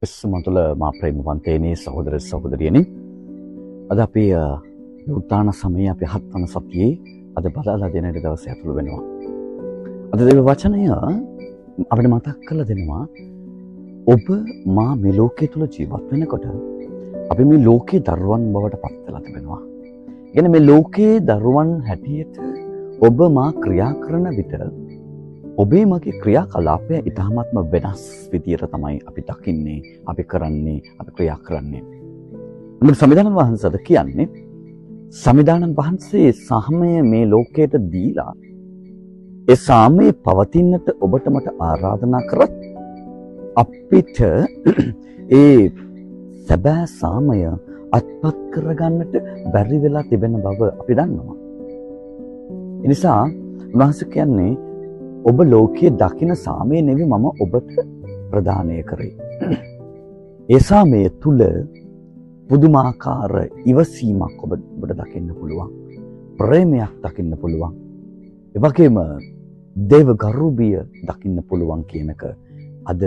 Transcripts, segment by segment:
විශ්වමතුල මා ප්‍රේමවන්තේනි සහෝදර සහෝදරියනි අද අපි උත්තාන සමයේ අපි 7 වන සතියේ අද බලාලා දෙන දවසේ ඇතුළු වෙනවා. අද දේව වචනය අපිට මතක් කරලා දෙනවා ඔබ මා මේ ලෝකයේ තුල ජීවත් වෙනකොට අපි මේ ලෝකේ දරුවන් බවට පත් වෙලා තිබෙනවා. කියන්නේ මේ ලෝකේ දරුවන් හැටියට ඔබ මා ක්‍රියා කරන විට ඔබේ මගේ ක්‍රියාකලාපය ඉතාමත්ම වෙනස් විදියට තමයි අපි දකින්නේ, අපි කරන්නේ, අපි ක්‍රියා කරන්නේ. මොකද සම්විධානන් වහන්සේද කියන්නේ සම්විධානන් වහන්සේ සාමය මේ ලෝකයට දීලා ඒ සාමය පවතින්නට ඔබට මට ආරාධනා කරත් අපිට ඒ සැබෑ සාමය අත්පත් කරගන්නට බැරි වෙලා තිබෙන බව අපි දන්නවා. ඒ නිසා උන්වහන්සේ කියන්නේ ඔබ ලෝකයේ දකින සාමය නෙවෙයි මම ඔබට ප්‍රදානය කරේ. ඒ සාමය තුල පුදුමාකාර ඉවසීමක් ඔබට දකින්න පුළුවන්. ප්‍රේමයක් දකින්න පුළුවන්. ඒ වගේම දේව ගරුබිය දකින්න පුළුවන් කියනක අද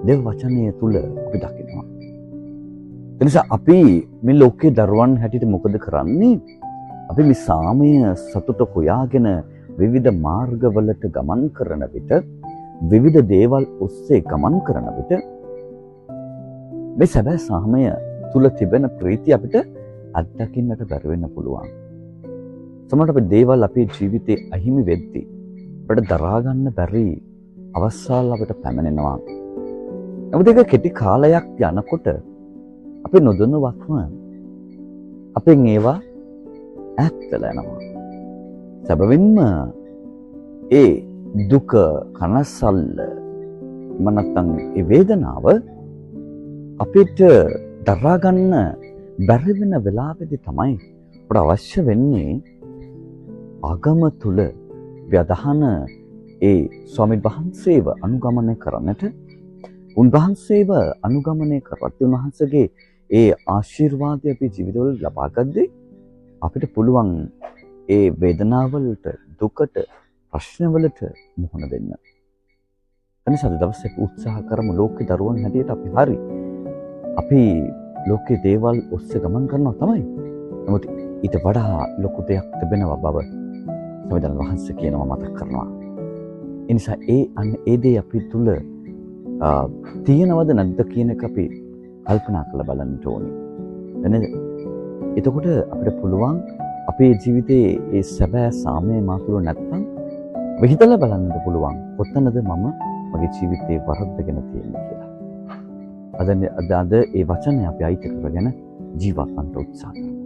දේව වචනය තුල අපි දකිනවා. ඒ නිසා අපි මේ ලෝකයේ දරුවන් හැටියට මොකද කරන්නේ? අපි මේ සාමය සතුට හොයාගෙන විවිධ මාර්ගවලට ගමන් කරන විට විවිධ දේවල් ඔස්සේ ගමන් කරන විට මේ සැබෑ සාමය තුල තිබෙන ප්‍රීතිය අපිට අත්දකින්නට බැරි වෙන්න පුළුවන්. සමහරවිට අපි දේවල් අපේ ජීවිතේ අහිමි වෙද්දී අපිට දරා ගන්න බැරි අවස්ථාවල් අපිට පැමිණෙනවා. නමුත් ඒක කෙටි කාලයක් යනකොට අපි නොදැනුවත්ම අපෙන් ඒවා ඈත් වෙලා යනවා. සැබවින්ම ඒ දුක කනසල්ල මනත්තන් ඒ වේදනාව අපිට දරා ගන්න බැරි වෙන වෙලාවෙදි තමයි අපට අවශ්‍ය වෙන්නේ ආගම තුල ව්‍යදහන ඒ ස්වාමීන් වහන්සේව අනුගමනය කරන්නට උන්වහන්සේව අනුගමනය කරත් උන්වහන්සේගේ ඒ ආශිර්වාදය අපේ ජීවිතවල ලබා ගද්දී අපිට පුළුවන් ඒ වේදනාවලට දුකට ප්‍රශ්නවලට මුහුණ දෙන්න. එනිසා අද දවසේ උත්සාහ කරමු ලෝකේ දරුවන් හැටියට අපි හරි. අපි ලෝකේ දේවල් ඔස්සේ ගමන් කරනවා තමයි. නමුත් ඊට වඩා ලොකු දෙයක් තිබෙනවා බව සම්විධානන් වහන්සේ කියනවා මතක් කරනවා. ඒ නිසා ඒ දේ අපි තුල තියෙනවද නැද්ද කියන එක අපි කල්පනා කරලා බලන්න ඕනේ. එනේ එතකොට අපිට පුළුවන් අපේ ජීවිතයේ ඒ සැබෑ සාමය මා තුළ නැත්නම් හිතලා බලන්නත් පුළුවන් කොතනද මම මගේ ජීවිතේ වරද්දගෙන තියෙන්නේ කියලා. අද ඒ වචනේ අපි අයිති කරගෙන ජීවත් වන්න උත්සාහ කරමු.